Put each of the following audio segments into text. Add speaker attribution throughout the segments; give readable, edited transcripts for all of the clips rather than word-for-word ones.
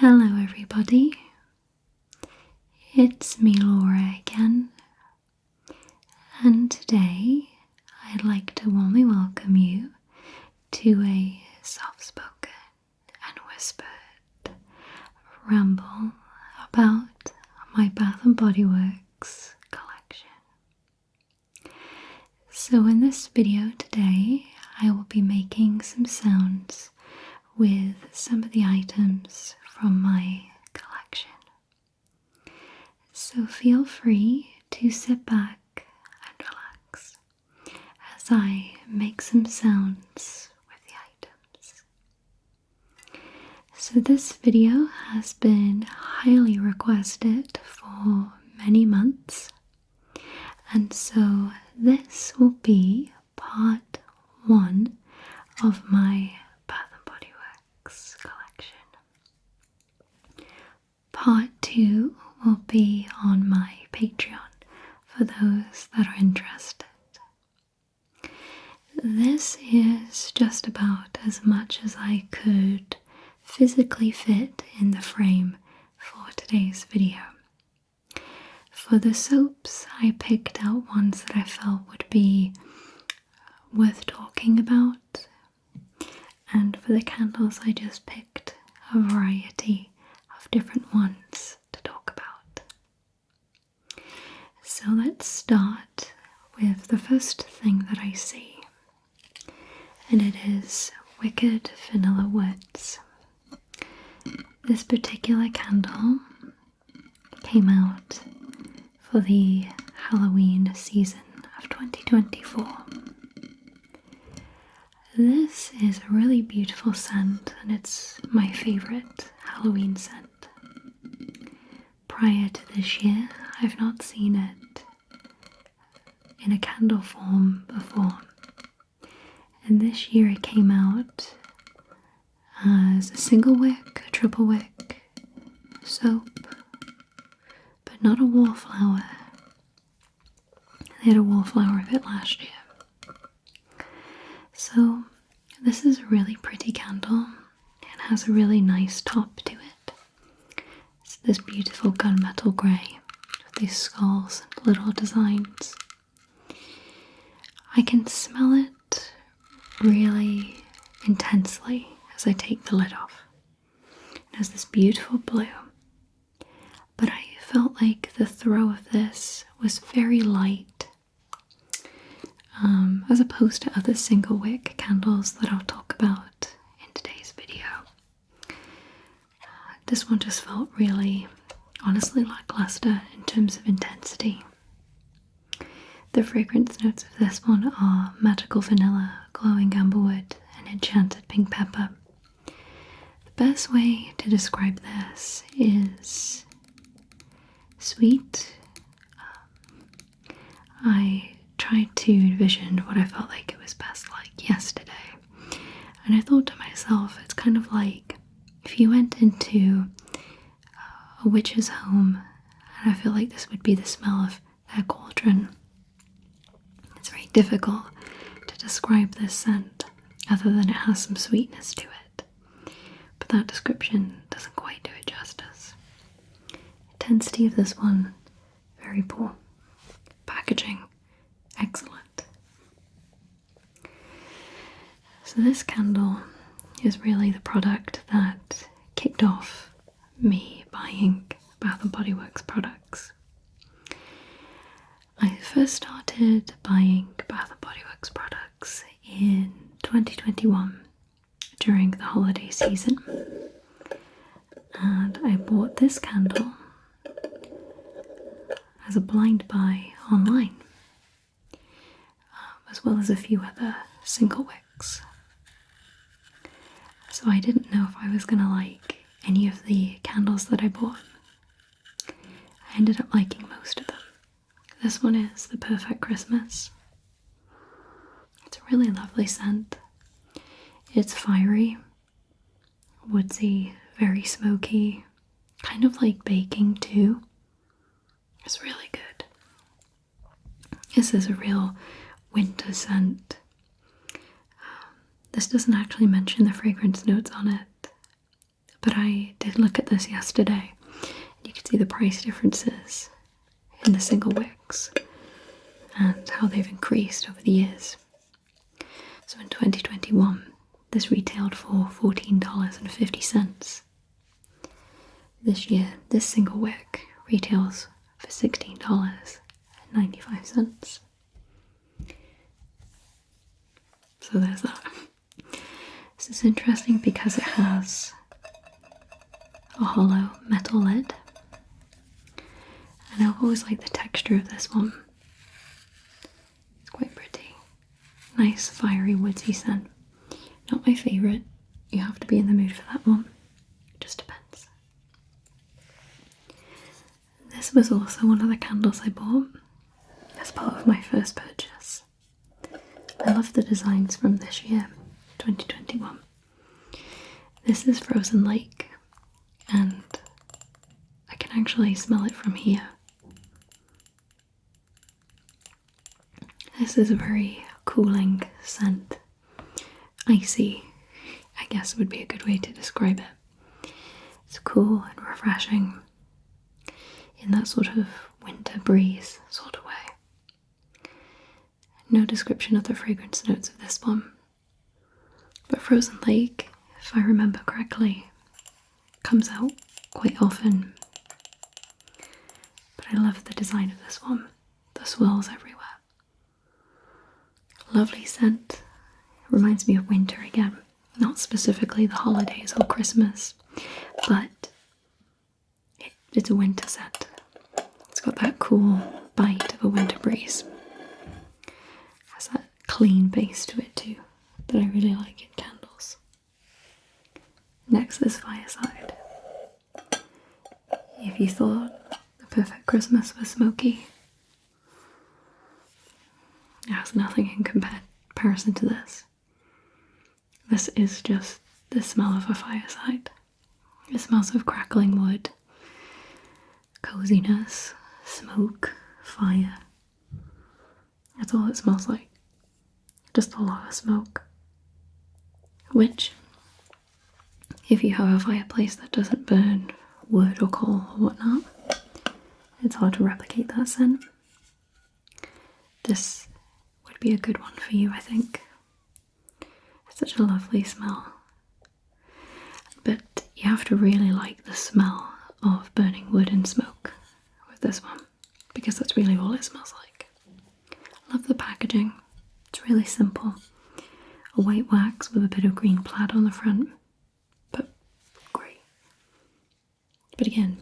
Speaker 1: Hello everybody, it's me Laura again, and today I'd like to warmly welcome you to a soft-spoken and whispered ramble about my Bath & Body Works collection. So in this video today I will be making some sounds with some of the items from my collection. So feel free to sit back and relax as I make some sounds with the items. So this video has been highly requested for many months, and so this will be part 1 of my Bath & Body Works collection. Part 2 will be on my Patreon for those that are interested. This is just about as much as I could physically fit in the frame for today's video. For the soaps, I picked out ones that I felt would be worth talking about, and for the candles I just picked a variety of different ones to talk about. So let's start with the first thing that I see, and it is Wicked Vanilla Woods. This particular candle came out for the Halloween season of 2024. This is a really beautiful scent, and it's my favorite Halloween scent. Prior to this year, I've not seen it in a candle form before, and this year it came out as a single wick, a triple wick, soap, but not a wallflower. They had a wallflower of it last year. So this is a really pretty candle and has a really nice top to it. It's this beautiful gunmetal grey with these skulls and little designs. I can smell it really intensely as I take the lid off. It has this beautiful blue, but I felt like the throw of this was very light, as opposed to other single wick candles that I'll talk about in today's video. This one just felt really, honestly, lackluster in terms of intensity. The fragrance notes of this one are magical vanilla, glowing amberwood, and enchanted pink pepper. The best way to describe this is sweet. I tried to envision what I felt like it was best like yesterday, and I thought to myself, it's kind of like if you went into a witch's home, and I feel like this would be the smell of their cauldron. It's very difficult to describe this scent other than it has some sweetness to it, but that description doesn't quite do it justice. Intensity of this one, very poor. Packaging, excellent. So this candle is really the product that kicked off me buying Bath & Body Works products. I first started buying Bath & Body Works products in 2021 during the holiday season, and I bought this candle as a blind buy online, as well as a few other single wicks. So I didn't know if I was going to like any of the candles that I bought. I ended up liking most of them. This one is the Perfect Christmas. It's a really lovely scent. It's fiery, woodsy, very smoky, kind of like baking too. It's really good. This is a real winter scent. This doesn't actually mention the fragrance notes on it, but I did look at this yesterday. You can see the price differences in the single wicks and how they've increased over the years. So in 2021, this retailed for $14.50. This year, this single wick retails for $16.95. So there's that. This is interesting because it has a hollow metal lid, and I've always liked the texture of this one. It's quite pretty. Nice, fiery, woodsy scent. Not my favourite. You have to be in the mood for that one. It just depends. This was also one of the candles I bought as part of my first purchase. I love the designs from this year, 2021. This is Frozen Lake, and I can actually smell it from here. This is a very cooling scent. Icy, I guess would be a good way to describe it. It's cool and refreshing in that sort of winter breeze sort of way. No description of the fragrance notes of this one. But Frozen Lake, if I remember correctly, comes out quite often. But I love the design of this one. The swirls everywhere. Lovely scent. Reminds me of winter again. Not specifically the holidays or Christmas, but it's a winter scent. It's got that cool bite of a winter breeze. Has that clean base to it too, that I really like in candles. Next is Fireside. If you thought the perfect Christmas was smoky, it has nothing in comparison to this. This is just the smell of a fireside. It smells of crackling wood, coziness, smoke, fire. That's all it smells like. Just a lot of smoke. Which, if you have a fireplace that doesn't burn wood or coal or whatnot, it's hard to replicate that scent. This would be a good one for you, I think. It's such a lovely smell. But you have to really like the smell of burning wood and smoke with this one, because that's really all it smells like. Love the packaging. It's really simple. A white wax with a bit of green plaid on the front, but great. But again,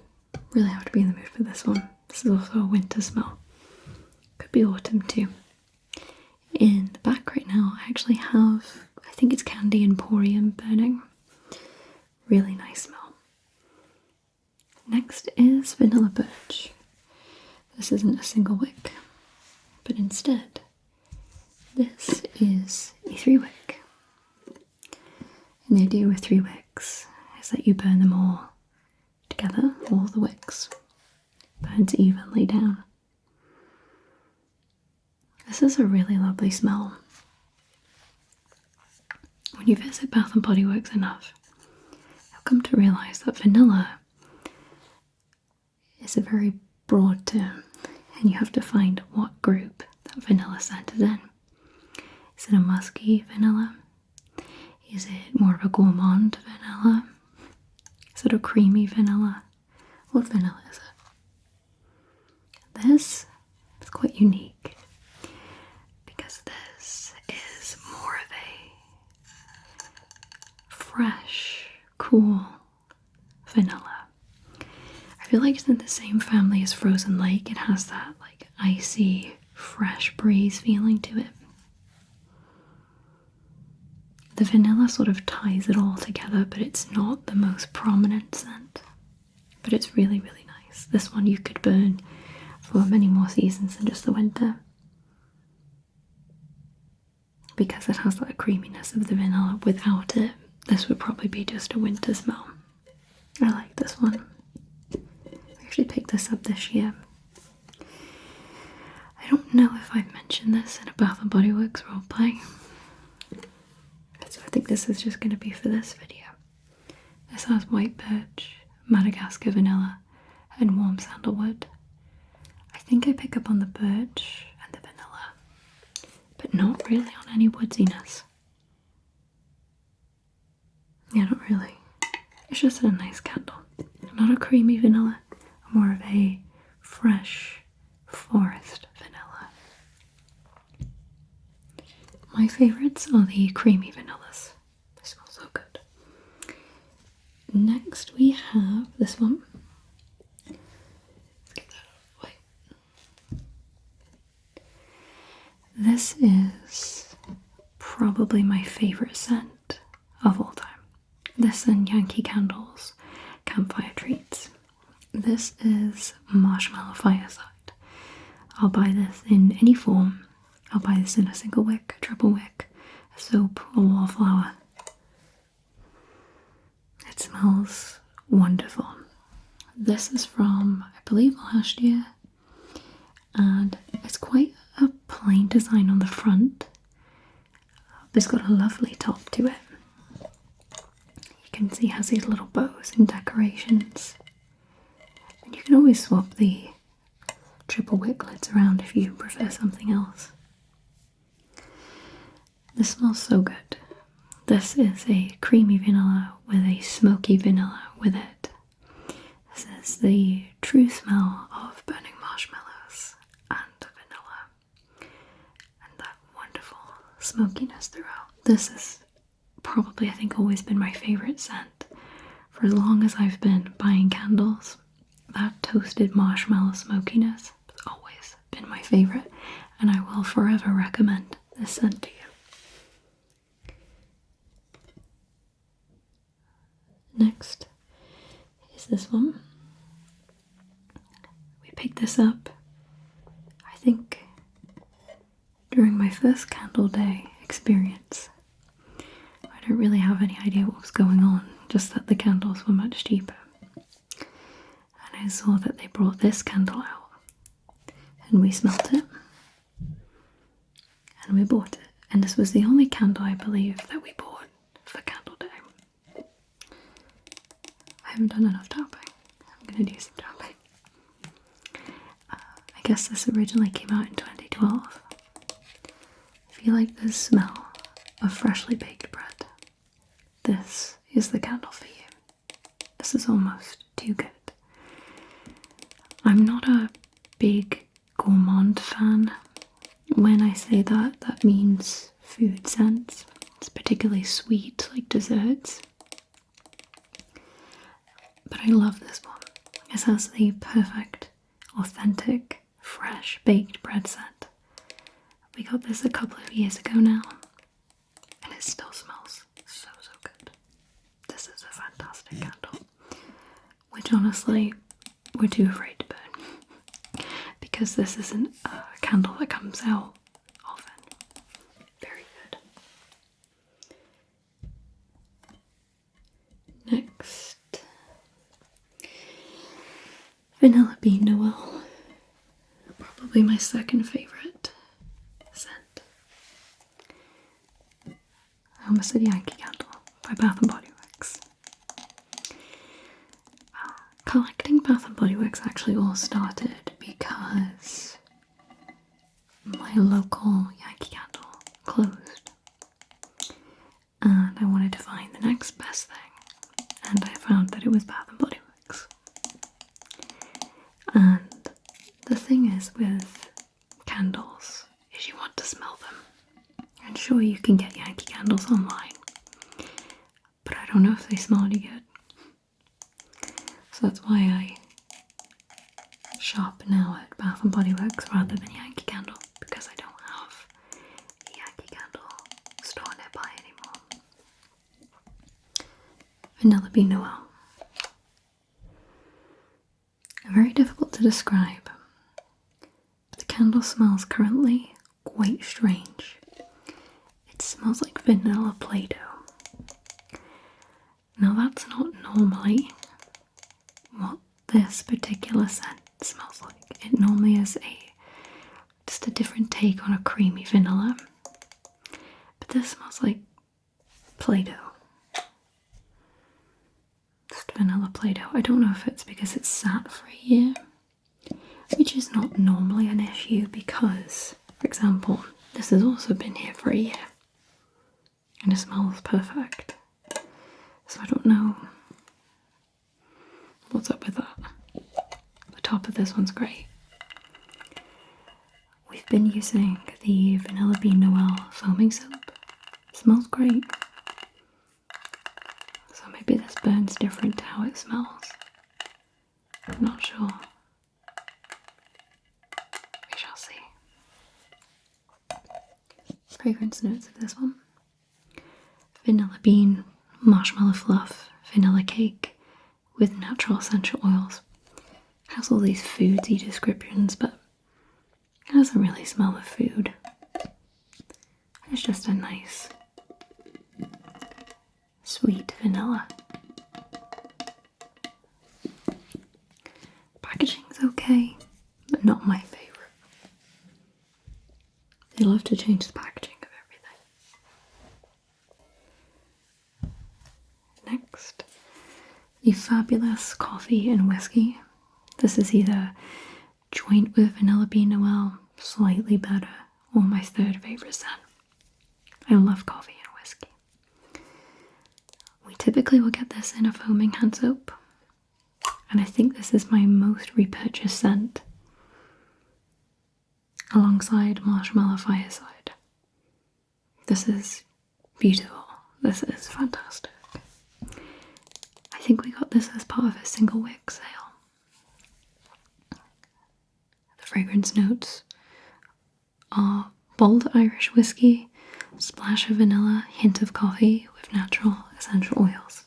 Speaker 1: really have to be in the mood for this one. This is also a winter smell. Could be autumn too. In the back right now, I actually have, I think it's Candy Emporium burning. Really nice smell. Next is Vanilla Birch. This isn't a single wick, but instead, this is a 3-wick. And the idea with 3 wicks is that you burn them all together, all the wicks. Burns evenly down. This is a really lovely smell. When you visit Bath & Body Works enough, you'll come to realise that vanilla is a very broad term, and you have to find what group that vanilla scent is in. Is it a musky vanilla? Is it more of a gourmand vanilla? Is it a creamy vanilla? What vanilla is it? This is quite unique because this is more of a fresh, cool vanilla. I feel like it's in the same family as Frozen Lake. It has that like icy, fresh breeze feeling to it. The vanilla sort of ties it all together, but it's not the most prominent scent. But it's really, really nice. This one you could burn for many more seasons than just the winter, because it has that creaminess of the vanilla. Without it, this would probably be just a winter smell. I like this one. I actually picked this up this year. I don't know if I've mentioned this in a Bath & Body Works roleplay, so I think this is just going to be for this video. This has white birch, Madagascar vanilla, and warm sandalwood. I think I pick up on the birch and the vanilla, but not really on any woodsiness. Yeah, not really. It's just a nice candle. Not a creamy vanilla, more of a fresh forest vanilla. My favourites are the creamy vanillas. They smell so good. Next we have this one. Let's get that out of the way. This is probably my favourite scent of all time. This and Yankee Candle's Campfire Treats. This is Marshmallow Fireside. I'll buy this in any form. I'll buy this in a single wick, a triple wick, a soap, or wallflower. It smells wonderful. This is from, I believe, last year, and it's quite a plain design on the front, but it's got a lovely top to it. You can see it has these little bows and decorations, and you can always swap the triple wick lids around if you prefer something else. This smells so good. This is a creamy vanilla with a smoky vanilla with it. This is the true smell of burning marshmallows and vanilla, and that wonderful smokiness throughout. This has probably, I think, always been my favourite scent. For as long as I've been buying candles, that toasted marshmallow smokiness has always been my favourite, and I will forever recommend this scent to you. Next is this one. We picked this up, I think, during my first candle day experience. I don't really have any idea what was going on, just that the candles were much cheaper. And I saw that they brought this candle out, and we smelt it, and we bought it. And this was the only candle, I believe, that we bought for Candle Day. I haven't done enough tapping. I'm going to do some tapping. I guess this originally came out in 2012. If you like the smell of freshly baked bread, this is the candle for you. This is almost too good. I'm not a big gourmand fan. When I say that, that means food scents. It's particularly sweet, like desserts. But I love this one. It has the perfect, authentic, fresh baked bread scent. We got this a couple of years ago now, and it still smells so good. This is a fantastic candle, which honestly, we're too afraid to burn, because this isn't a candle that comes out often. Very good. Next, Vanilla Bean Noel, probably my second favourite scent. I almost said Yankee Candle by Bath & Body Works. Collecting Bath & Body Works actually all started because my local Yankee Candle closed, and I wanted to find the next best thing, and I found that it was Bath & Body Works. And the thing is with candles is you want to smell them. And sure, you can get Yankee Candles online, but I don't know if they smell any good. So that's why I shop now at Bath & Body Works rather than Yankee Candle, because I don't have a Yankee Candle store nearby anymore. Vanilla Bean Noel. Very difficult to describe, but the candle smells currently quite strange. It smells like vanilla Play-Doh. Now that's not normally what this particular scent smells like. It normally is just a different take on a creamy vanilla, but this smells like Play-Doh. vanilla Play-Doh. I don't know if it's because it's sat for a year, which is not normally an issue because, for example, this has also been here for a year and it smells perfect. So I don't know what's up with that. The top of this one's great. We've been using the Vanilla Bean Noel foaming soap. It smells great. So maybe this burns different to how it smells. I'm not sure. We shall see. Fragrance notes of this one. Vanilla bean, marshmallow fluff, vanilla cake with natural essential oils. Has all these foodsy descriptions, but it doesn't really smell of food. It's just a nice, sweet vanilla. Packaging's okay, but not my favourite. They love to change the packaging of everything. Next, the Fabulous Coffee and Whiskey. This is either joint with Vanilla Bean Noel, slightly better, or my third favourite scent. I love coffee and whiskey. We typically will get this in a foaming hand soap, and I think this is my most repurchased scent, alongside Marshmallow Fireside. This is beautiful. This is fantastic. I think we got this as part of a single wick sale. The fragrance notes are bold Irish whiskey, splash of vanilla, hint of coffee with natural essential oils.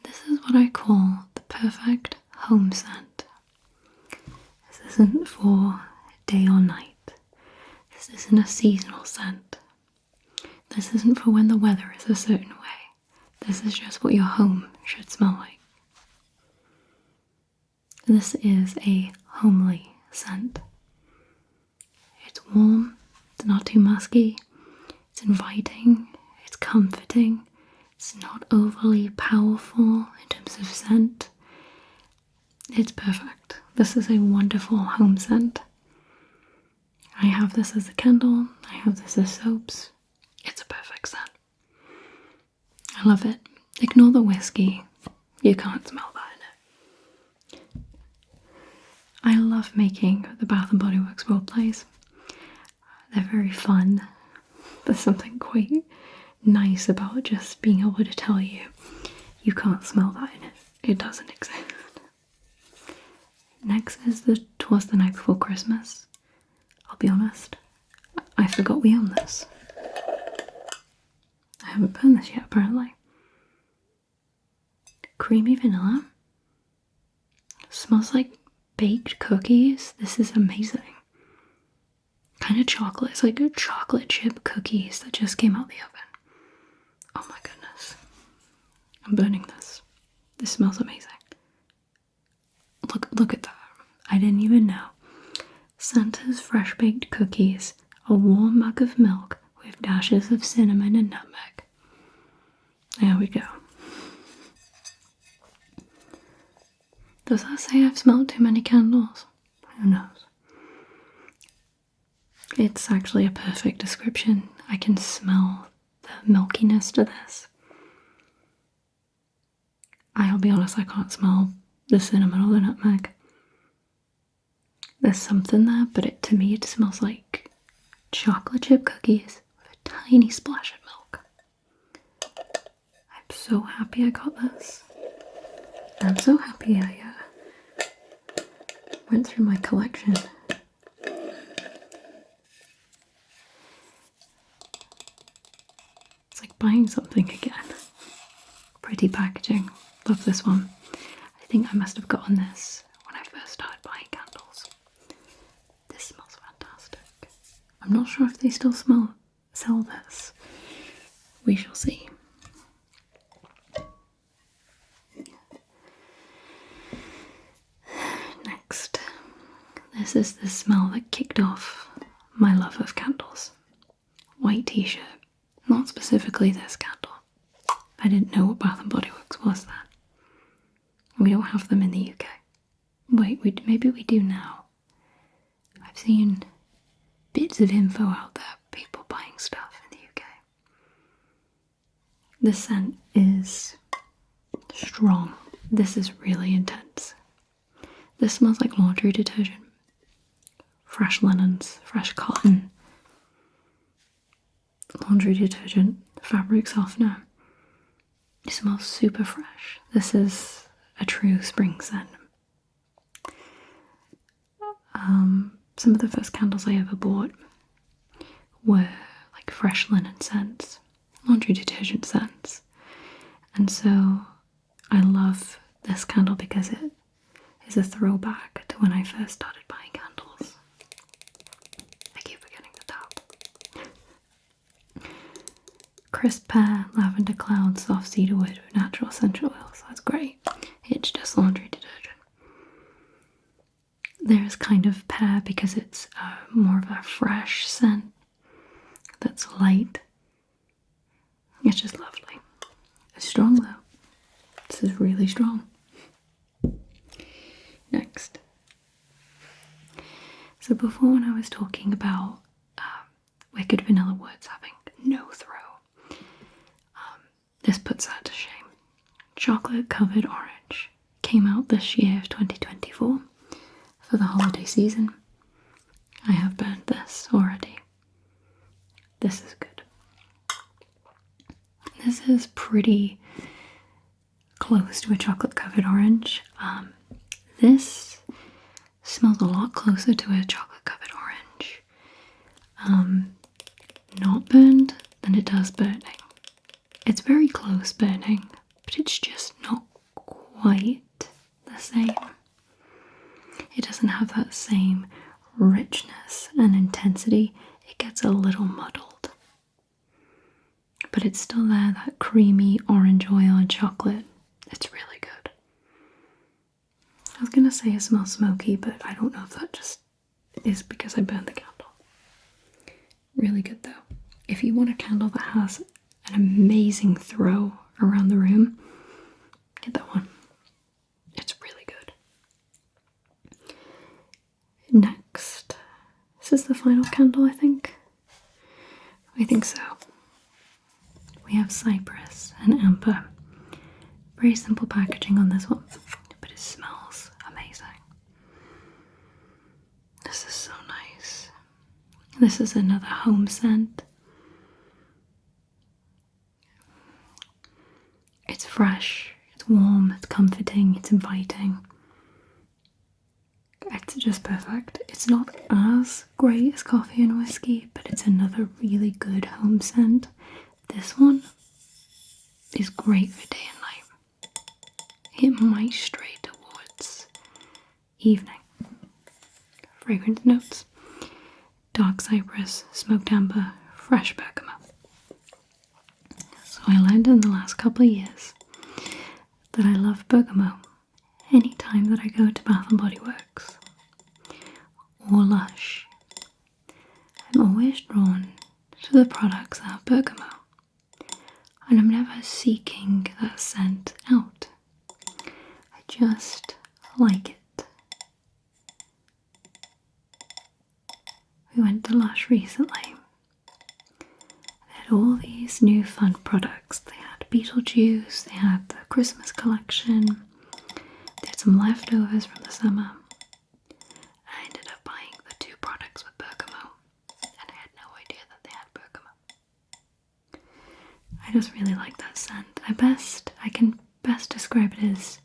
Speaker 1: This is what I call the perfect home scent. This isn't for day or night. This isn't a seasonal scent. This isn't for when the weather is a certain way. This is just what your home should smell like. This is a homely scent. It's warm, it's not too musky, it's inviting, it's comforting, it's not overly powerful in terms of scent. It's perfect. This is a wonderful home scent. I have this as a candle, I have this as soaps. It's a perfect scent. I love it. Ignore the whiskey. You can't smell that in it. I love making the Bath & Body Works roleplays. They're very fun. There's something quite nice about just being able to tell you, you can't smell that in it. It doesn't exist. Next is the 'Twas the Night Before Christmas. I'll be honest, I forgot we own this. I haven't burned this yet, apparently. Creamy vanilla. Smells like baked cookies. This is amazing. Kind of chocolate. It's like chocolate chip cookies that just came out the oven. Oh my goodness. I'm burning this. This smells amazing. Look at that. I didn't even know. Santa's fresh baked cookies, a warm mug of milk with dashes of cinnamon and nutmeg. There we go. Does that say I've smelled too many candles? Who knows? It's actually a perfect description. I can smell the milkiness to this. I'll be honest, I can't smell the cinnamon or the nutmeg. There's something there, but to me it smells like chocolate chip cookies with a tiny splash of milk. I'm so happy I got this. I'm so happy I went through my collection. It's like buying something again. Pretty packaging. Love this one. I think I must have gotten this when I first started buying candles. This smells fantastic. I'm not sure if they still sell this. We shall see. Next, this is the smell that kicked off my love of candles. White t-shirt. Not specifically this candle. I didn't know what Bath & Body Works was then. We don't have them in the UK. Wait, maybe we do now. I've seen bits of info out there, people buying stuff in the UK. This scent is strong. This is really intense. This smells like laundry detergent. Fresh linens, fresh cotton, laundry detergent, fabric softener. It smells super fresh. This is a true spring scent. Some of the first candles I ever bought were like fresh linen scents, laundry detergent scents. And so I love this candle because it is a throwback to when I first started buying candles. I keep forgetting the top. Crisp pear, lavender cloud, soft cedarwood with natural essential oils. That's great. It's just laundry detergent. There's kind of pear because it's more of a fresh scent that's light. It's just lovely. It's strong though. This is really strong. Next. So before, when I was talking about Wicked Vanilla Woods having no throw, this puts that to shame. Chocolate Covered Orange came out this year, 2024, for the holiday season. I have burned this already. This is good. This is pretty close to a chocolate covered orange. This smells a lot closer to a chocolate covered orange. Not burned than it does burning. It's very close burning, but it's just not quite the same. It doesn't have that same richness and intensity. It gets a little muddled. But it's still there, that creamy orange oil and chocolate. It's really good. I was gonna say it smells smoky, but I don't know if that just is because I burned the candle. Really good though. If you want a candle that has an amazing throw around the room, get that one. It's really good. Next, this is the final candle, I think. I think so. We have cypress and amber. Very simple packaging on this one, but it smells amazing. This is so nice. This is another home scent. It's fresh, it's warm, it's comforting, it's inviting. It's just perfect. It's not as great as coffee and whiskey, but it's another really good home scent. This one is great for day and night. It might stray towards evening. Fragrance notes: dark cypress, smoked amber, fresh bergamot. So I learned in the last couple of years that I love bergamot anytime that I go to Bath and Body Works or Lush. I'm always drawn to the products that have bergamot, and I'm never seeking that scent out. I just like it. We went to Lush recently. They had all these new fun products. They had Beetlejuice, they had the Christmas collection, they had some leftovers from the summer. I ended up buying the 2 products with bergamot, and I had no idea that they had bergamot. I just really like that scent. I can best describe it as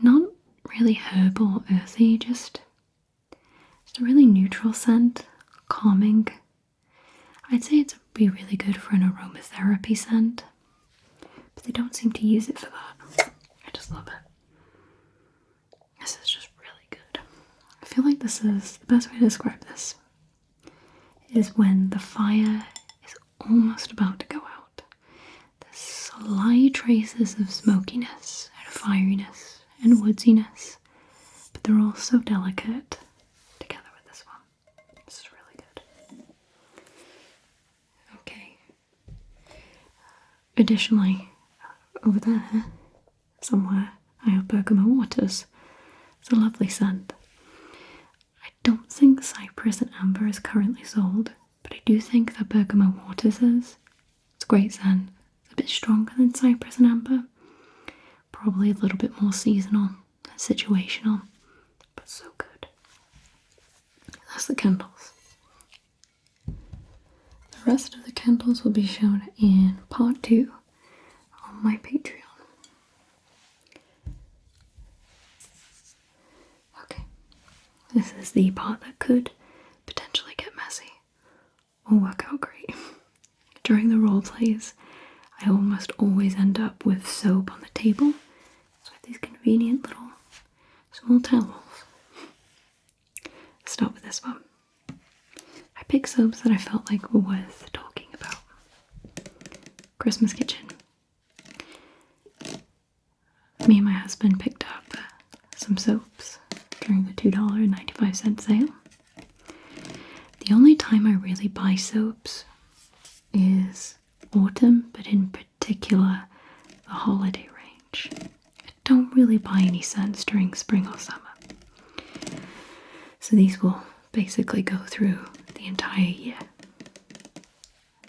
Speaker 1: not really herbal, earthy, just a really neutral scent, calming. I'd say it'd be really good for an aromatherapy scent, but they don't seem to use it for that. I just love it. This is just really good. I feel like this is the best way to describe this is when the fire is almost about to go out. There's slight traces of smokiness and fieriness and woodsiness, but they're all so delicate together with this one. This is really good. Okay. Additionally, over there, somewhere, I have Bergamot Waters. It's a lovely scent. I don't think Cypress and Amber is currently sold, but I do think that Bergamot Waters is. It's a great scent. It's a bit stronger than Cypress and Amber. Probably a little bit more seasonal and situational, but so good. That's the candles. The rest of the candles will be shown in part 2 on my Patreon. Okay, this is the part that could potentially get messy or work out great. During the role plays, I almost always end up with soap on the table, so I have these convenient little small towels. Let's start with this one. I picked soaps that I felt like were worth talking about. Christmas Kitchen. Me and my husband picked up some soaps during the $2.95 sale. The only time I really buy soaps is autumn, but in particular the holiday range. I don't really buy any scents during spring or summer. So these will basically go through the entire year.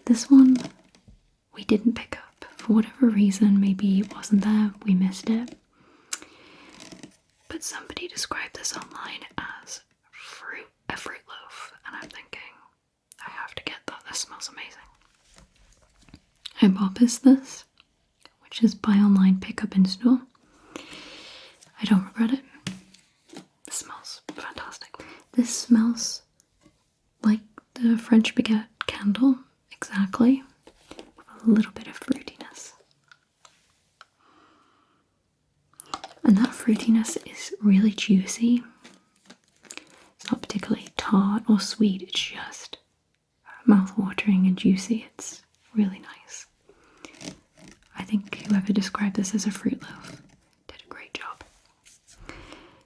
Speaker 1: This one we didn't pick up. For whatever reason, maybe it wasn't there, we missed it. But somebody described this online as a fruit loaf, and I'm thinking, I have to get that, this smells amazing. I bought this, which is buy online, pick up in store. I don't regret it. This smells fantastic. This smells like the French baguette candle, exactly, with a little bit of fruitiness. And that fruitiness is really juicy. It's not particularly tart or sweet, it's just mouth-watering and juicy. It's really nice. I think whoever described this as a fruit loaf did a great job.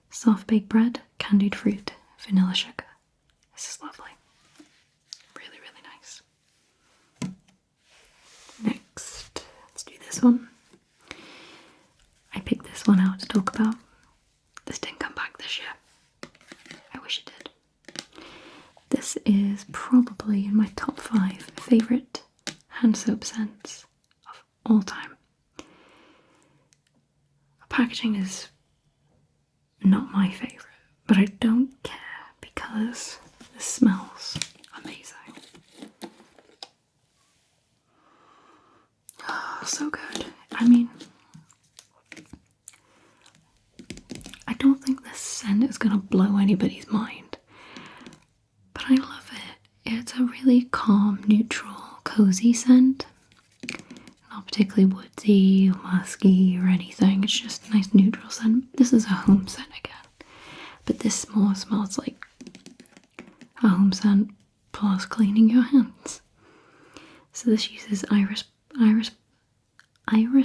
Speaker 1: Soft baked bread, candied fruit, vanilla sugar. This is lovely. Really, really nice. Next, let's do this one. I picked this one out to talk about. This didn't come back this year. I wish it did. This is probably in my top 5 favourite hand soap scents of all time. The packaging is not my favourite, but I don't care because this smells amazing. Oh, so good. I mean, I don't think this scent is going to blow anybody's mind, but I love it. It's a really calm, neutral, cozy scent. Not particularly woodsy or musky or anything. It's just a nice neutral scent. This is a home scent again, but this more smells like a home scent plus cleaning your hands. So this uses iris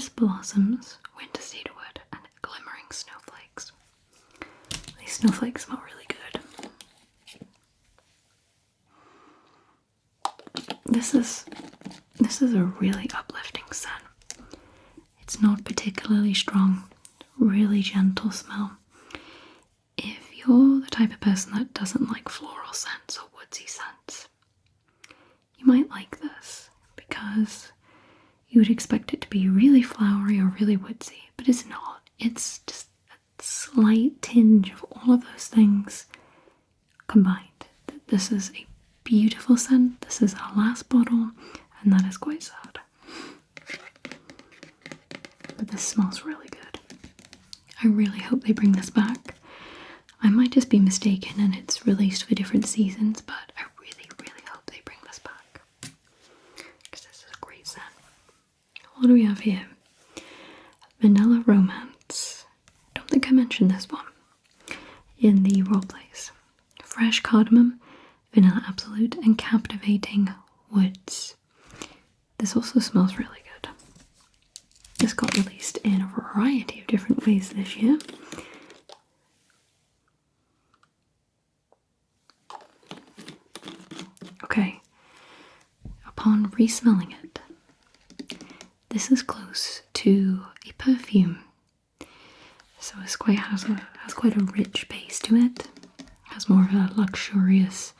Speaker 1: blossoms, winter cedarwood, and glimmering snowflakes. These snowflakes smell really good. This is a really uplifting scent. It's not particularly strong, really gentle smell. If you're the type of person that doesn't like floral scents or woodsy scents, you might like this because you would expect it to be really flowery or really woodsy, but it's not. It's just a slight tinge of all of those things combined. This is a beautiful scent. This is our last bottle, and that is quite sad. But this smells really good. I really hope they bring this back. I might just be mistaken and it's released for different seasons, but I really, really hope they bring this back. Because this is a great scent. What do we have here? Vanilla Romance. Don't think I mentioned this one in the roleplays. Fresh cardamom, vanilla absolute, and captivating woods. This also smells really good. This got released in a variety of different ways this year. Okay, upon re-smelling it, this is close to a perfume. So it's quite has quite a rich base to it. Has more of a luxurious,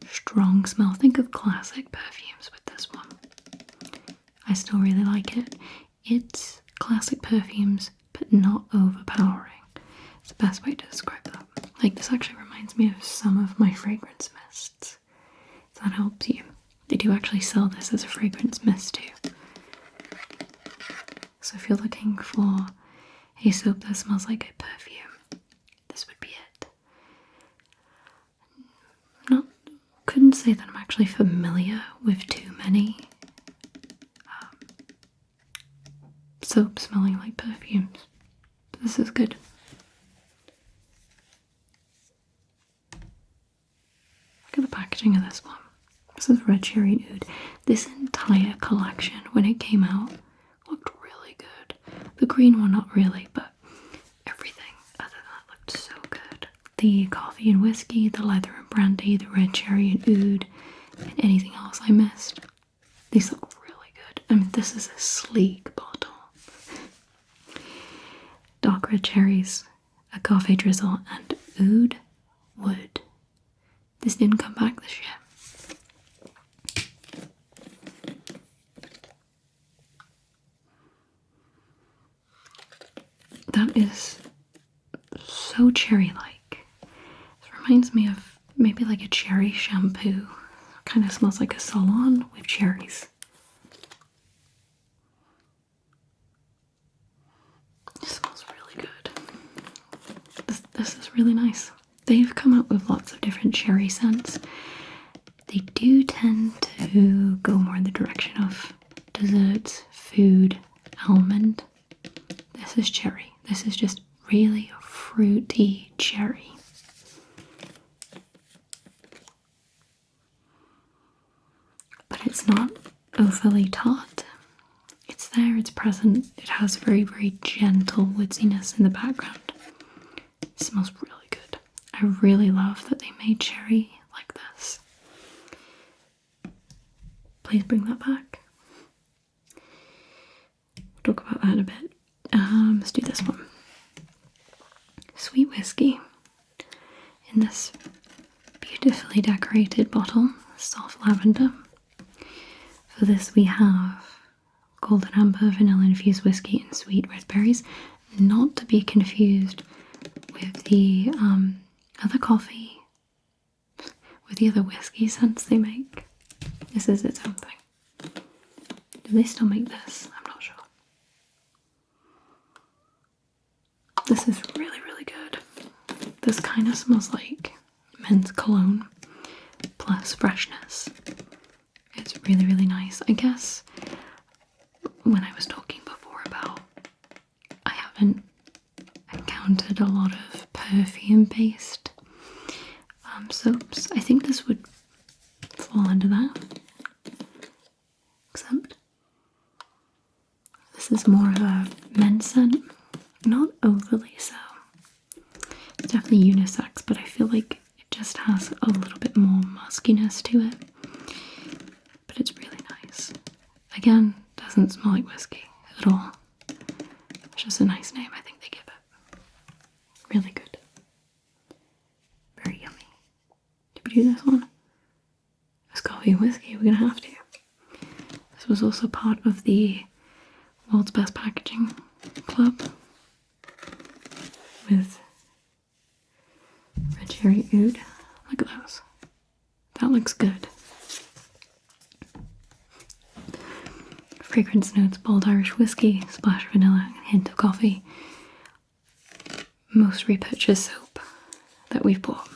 Speaker 1: strong smell. Think of classic perfumes with this one. I still really like it. It's classic perfumes, but not overpowering. It's the best way to describe that. Like, this actually reminds me of some of my fragrance mists. If that helps you. They do actually sell this as a fragrance mist too. So if you're looking for a soap that smells like a perfume, this would be it. Couldn't say that I'm actually familiar with too many soaps smelling like perfumes. But this is good. Look at the packaging of this one. This is Red Cherry and Oud. This entire collection, when it came out, looked really good. The green one, not really, but everything other than that looked so good. The coffee and whiskey, the leather and brandy, the red cherry and oud, and anything else I missed. These look really good. I mean, this is a sleek bottle. Dark red cherries, a coffee drizzle, and oud wood. This didn't come back this year. That is so cherry-like. This reminds me of maybe like a cherry shampoo. Kind of smells like a salon with cherries. It smells really good. This is really nice. They've come out with lots of different cherry scents. They do tend to go more in the direction of desserts, food, almond. This is cherry. This is just really fruity cherry. But it's not overly tart. It's there, it's present. It has very, very gentle woodsiness in the background. It smells really good. I really love that they made cherry like this. Please bring that back. We'll talk about that in a bit. Let's do this one. Sweet whiskey in this beautifully decorated bottle, soft lavender. For this we have golden amber, vanilla infused whiskey, and sweet red berries. Not to be confused with the other coffee, with the other whiskey scents they make. This is its own thing. Do they still make this? I'm not sure. This is really, really good. This kind of smells like men's cologne plus freshness. It's really, really nice. I guess when I was talking before about I haven't encountered a lot of perfume-based soaps, I think this would fall under that. Except this is more of a men's scent. Not overly so. It's definitely unisex, but I feel like it just has a little bit more muskiness to it. But it's really nice. Again, doesn't smell like whiskey at all. It's just a nice name I think they give it. Really good. Very yummy. Did we do this one? It's coffee and whiskey, we're gonna have to. This was also part of the World's Best Packaging Club with red cherry oud. Look at those. That looks good. Fragrance notes: bold Irish whiskey, splash of vanilla, and hint of coffee. Most repurchased soap that we've bought.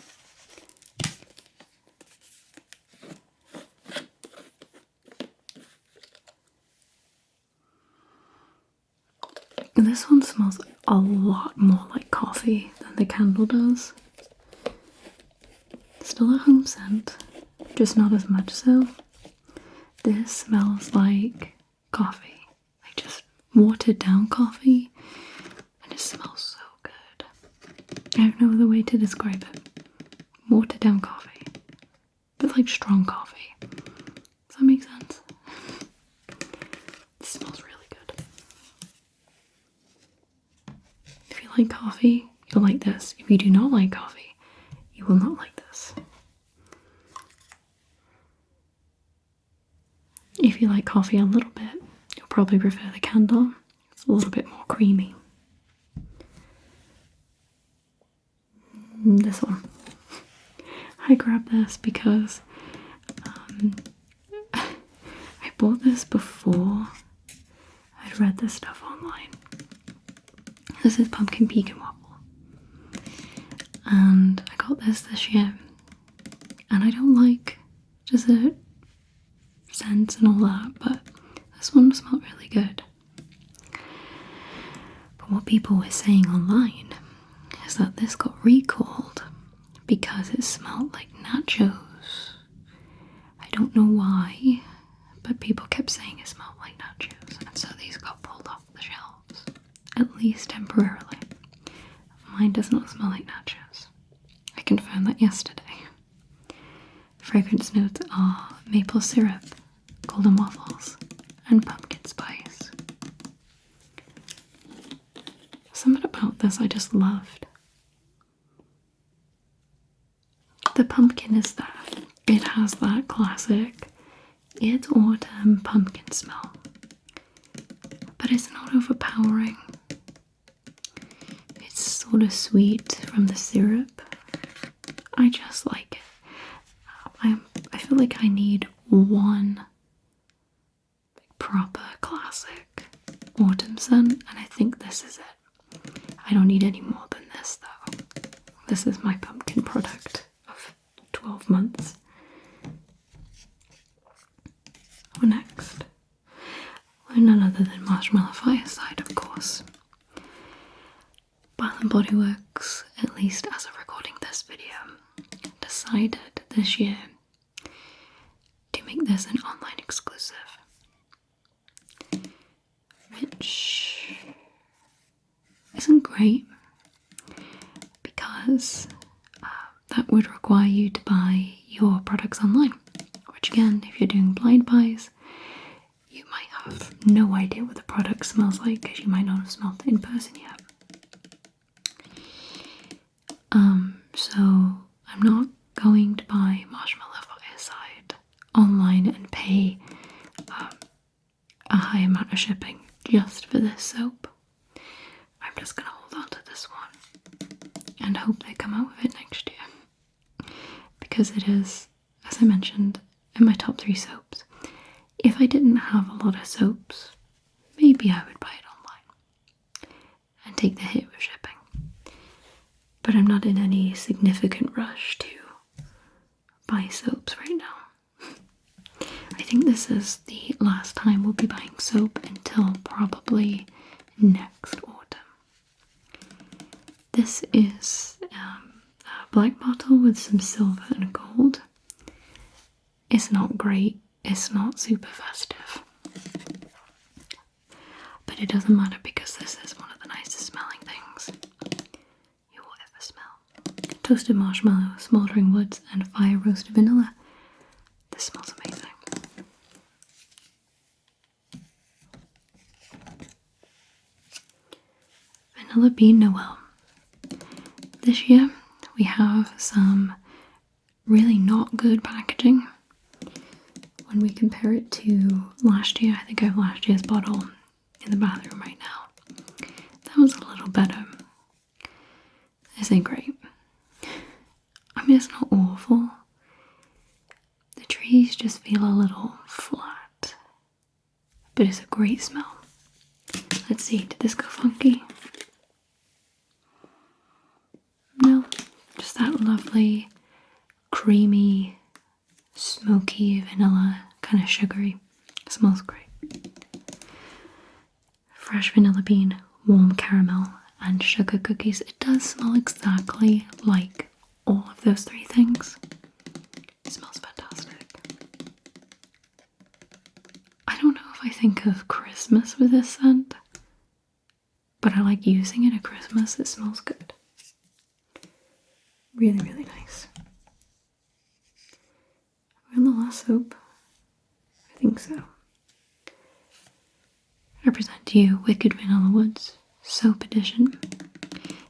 Speaker 1: This one smells a lot more like coffee than the candle does. Still a home scent, just not as much so. This smells like coffee, like just watered down coffee, and it smells so good. I have no other way to describe it. Watered down coffee, but like strong coffee. Does that make sense? It smells really good. If you like coffee, you'll like this. If you do not like coffee, you will not like this. If you like coffee a little bit, you'll probably prefer the candle. It's a little bit more creamy. This one. I grabbed this because I bought this before I'd read this stuff online. This is pumpkin pecan waffle. And I got this year. And I don't like dessert scents and all that, but this one smelled really good. But what people were saying online is that this got recalled because it smelled like nachos. I don't know why, but people kept saying it smelled like nachos, and so these got pulled off the shelves, at least temporarily. Mine does not smell like nachos. I confirmed that yesterday. Fragrance notes are maple syrup, golden waffles, and pumpkin spice. Something about this I just loved. The pumpkin is there. It has that classic, it's autumn pumpkin smell. But it's not overpowering. It's sort of sweet from the syrup. I just like it. I feel like I need one proper classic autumn scent, and I think this is it. I don't need any more than this though. This is my pumpkin product of 12 months. What next? Well, none other than Marshmallow Fireside, of course. Bath & Body Works, at least as of recording this video, decided this year to make this an online exclusive, which isn't great because that would require you to buy your products online, which again, if you're doing blind buys, you might have no idea what the product smells like because you might not have smelled it in person yet. So I'm not going to buy Marshmallow Fireside online and pay a high amount of shipping just for this soap. I'm just going to hold on to this one and hope they come out with it next year, because it is, as I mentioned, in my top 3 soaps. If I didn't have a lot of soaps, maybe I would buy it online and take the hit with shipping. But I'm not in any significant rush to buy soaps right now. I think this is the last time we'll be buying soap until probably next autumn. This is a black bottle with some silver and gold. It's not great, it's not super festive. But it doesn't matter because this is one of the nicest smelling things you will ever smell. Toasted marshmallow, smouldering woods, and fire roasted vanilla. This smells amazing. Vanilla Bean Noel. This year we have some really not good packaging. When we compare it to last year, I think I have last year's bottle in the bathroom right now. That was a little better. This ain't great. I mean, it's not awful. The trees just feel a little flat, but it's a great smell. Let's see, did this go funky? No, just that lovely, creamy, smoky vanilla, kind of sugary. It smells great. Fresh vanilla bean, warm caramel, and sugar cookies. It does smell exactly like all of those 3 things. It smells fantastic. I don't know if I think of Christmas with this scent, but I like using it at Christmas. It smells good. Really, really nice. We're on the last soap. I think so. I present to you Wicked Vanilla Woods Soap Edition.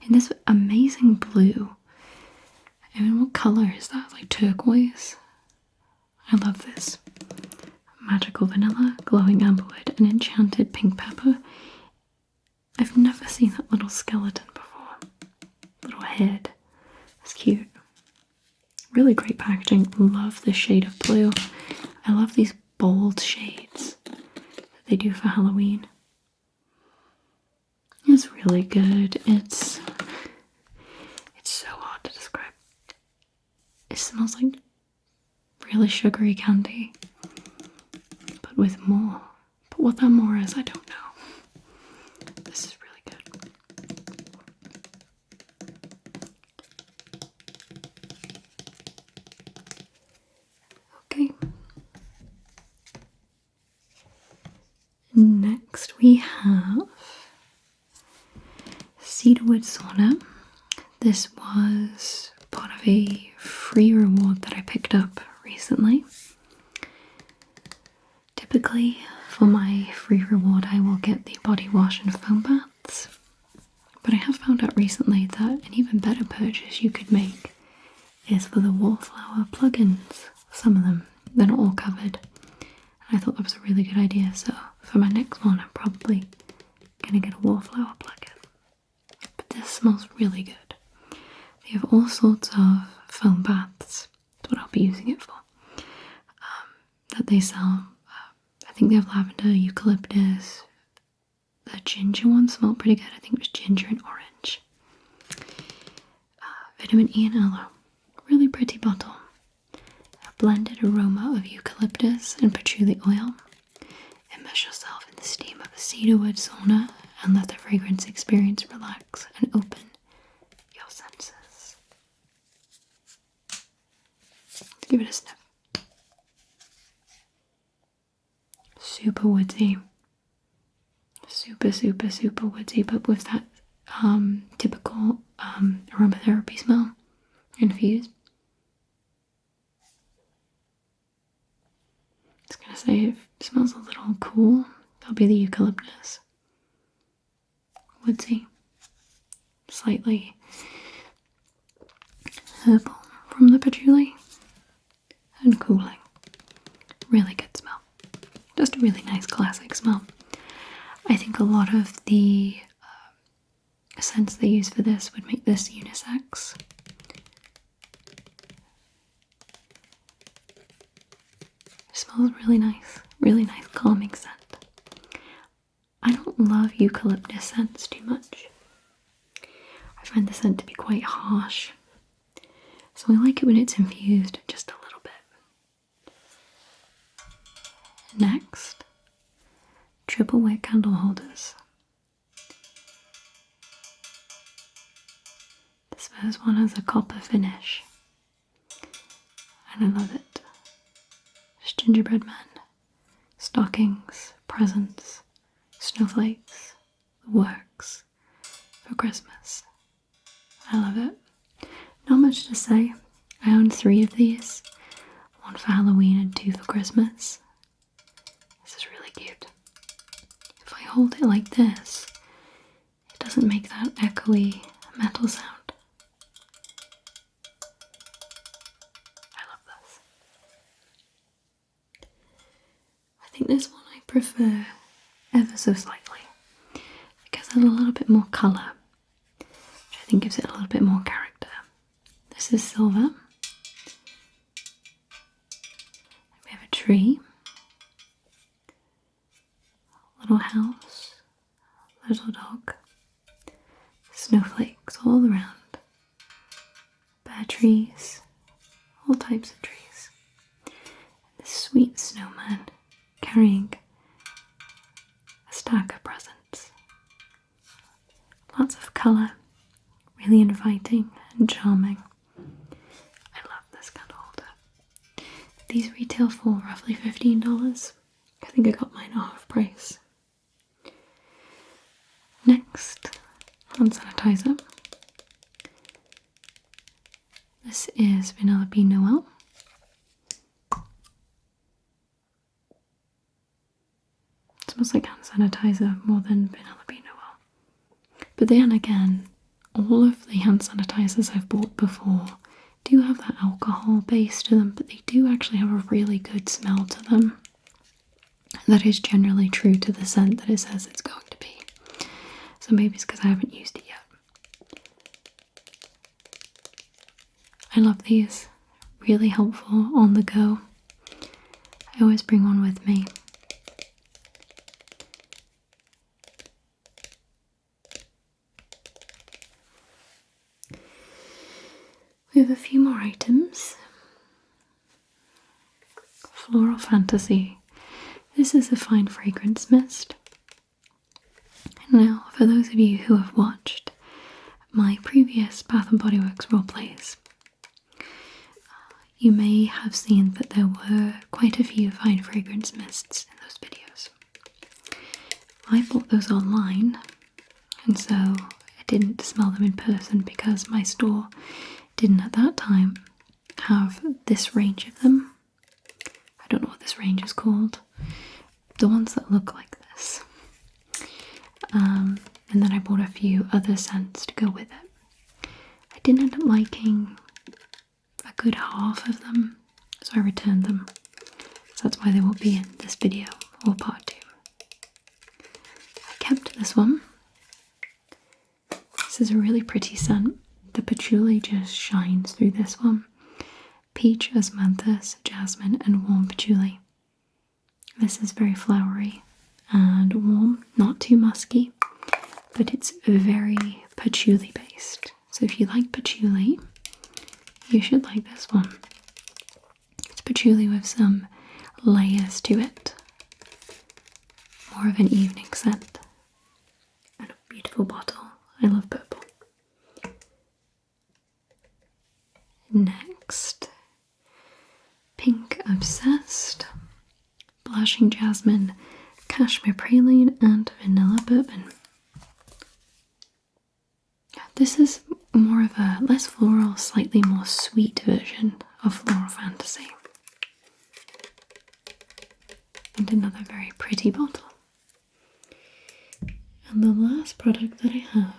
Speaker 1: in this amazing blue. I mean, what color is that? Like turquoise? I love this. Magical vanilla, glowing amberwood, and enchanted pink pepper. I've never seen that little skeleton before. Little head. It's cute. Really great packaging. Love this shade of blue. I love these bold shades that they do for Halloween. It's really good. It's so hard to describe. It smells like really sugary candy, but with more. But what that more is, I don't know. This is really good. Okay. Next we have Cedarwood Sauna. This was part of a free reward that I picked up recently. Typically, for my free reward, I will get the body wash and foam baths. But I have found out recently that an even better purchase you could make is for the wallflower plugins. Some of them, they're not all covered. And I thought that was a really good idea, so for my next one, I'm probably gonna get a wallflower plugin. But this smells really good. They have all sorts of foam baths. That's what I'll be using it for. That they sell. I think they have lavender, eucalyptus. The ginger one smelled pretty good. I think it was ginger and orange. Vitamin E and aloe. Really pretty bottle. A blended aroma of eucalyptus and patchouli oil. Immerse yourself in the steam of a cedarwood sauna and let the fragrance experience relax and open your senses. Let's give it a sniff. Super woodsy. Super woodsy, but with that typical aromatherapy smell infused. I was gonna say it smells a little cool. That'll be the eucalyptus. Woodsy. Slightly herbal from the patchouli. And cooling. Really good smell. Just a really nice classic smell. I think a lot of the scents they use for this would make this unisex. It smells really nice calming scent. I don't love eucalyptus scents too much. I find the scent to be quite harsh. So I like it when it's infused just a little bit. Next, triple wick candle holders. This first one has a copper finish, and I love it. There's gingerbread men, stockings, presents, snowflakes, the works for Christmas. I love it. Not much to say. I own 3 of these, one for Halloween and 2 for Christmas. This is really cute. If I hold it like this, it doesn't make that echoey metal sound. I love this. I think this one I prefer ever so slightly because there's a little bit more colour, which I think gives it a little bit more character. This is silver. We have a tree. Little house, little dog, snowflakes all around, bare trees, all types of trees. This sweet snowman carrying a stack of presents. Lots of colour, really inviting and charming. I love this candle holder. These retail for roughly $15. I think I got mine half price. Next, hand sanitizer. This is Vanilla Bean Noel. It smells like hand sanitizer more than Vanilla Bean Noel. But then again, all of the hand sanitizers I've bought before do have that alcohol base to them, but they do actually have a really good smell to them. That is generally true to the scent that it says it's going to be. So maybe it's because I haven't used it yet. I love these. Really helpful on the go. I always bring one with me. We have a few more items. Floral Fantasy. This is a fine fragrance mist. Now, for those of you who have watched my previous Bath & Body Works roleplays, you may have seen that there were quite a few fine fragrance mists in those videos. I bought those online, and so I didn't smell them in person because my store didn't at that time have this range of them. I don't know what this range is called. The ones that look like this. And then I bought a few other scents to go with it. I didn't end up liking a good half of them, so I returned them. So that's why they won't be in this video or part 2. I kept this one. This is a really pretty scent. The patchouli just shines through this one. Peach, osmanthus, jasmine, and warm patchouli. This is very flowery and warm, not too musky, but it's very patchouli based. So if you like patchouli, you should like this one. It's patchouli with some layers to it. More of an evening scent. And a beautiful bottle. I love purple. Next, Pink Obsessed, Blushing Jasmine, Cashmere Praline, and Vanilla Bourbon. This is more of a less floral, slightly more sweet version of Floral Fantasy. And another very pretty bottle. And the last product that I have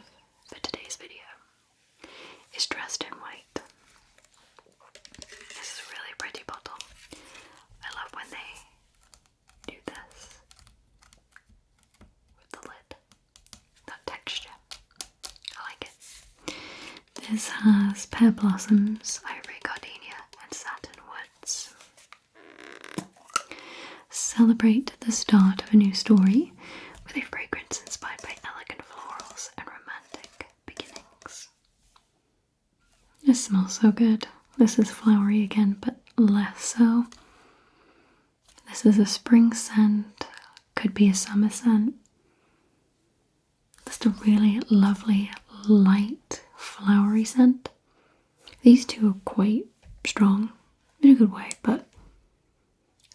Speaker 1: for today's video is Dressed in White. This is a really pretty bottle. I love when they do this with the lid. That texture. I like it. This has pear blossoms, ivory gardenia, and satin woods. Celebrate the start of a new story with a fragrance inspired by elegant florals and romantic beginnings. It smells so good. This is flowery again, but less so. This is a spring scent, could be a summer scent. Just a really lovely, light, flowery scent. These two are quite strong in a good way, but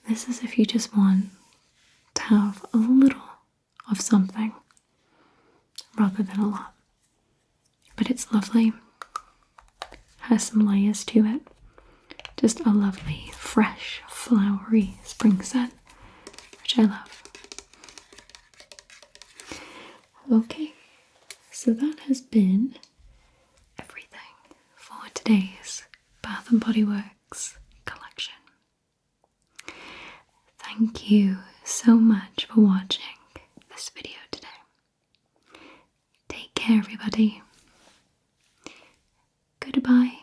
Speaker 1: this is if you just want to have a little of something rather than a lot. But it's lovely. Has some layers to it. Just a lovely, fresh, flowery spring scent, which I love. Okay, so that has been everything for today's Bath & Body Works collection. Thank you so much for watching this video today. Take care, everybody. Goodbye.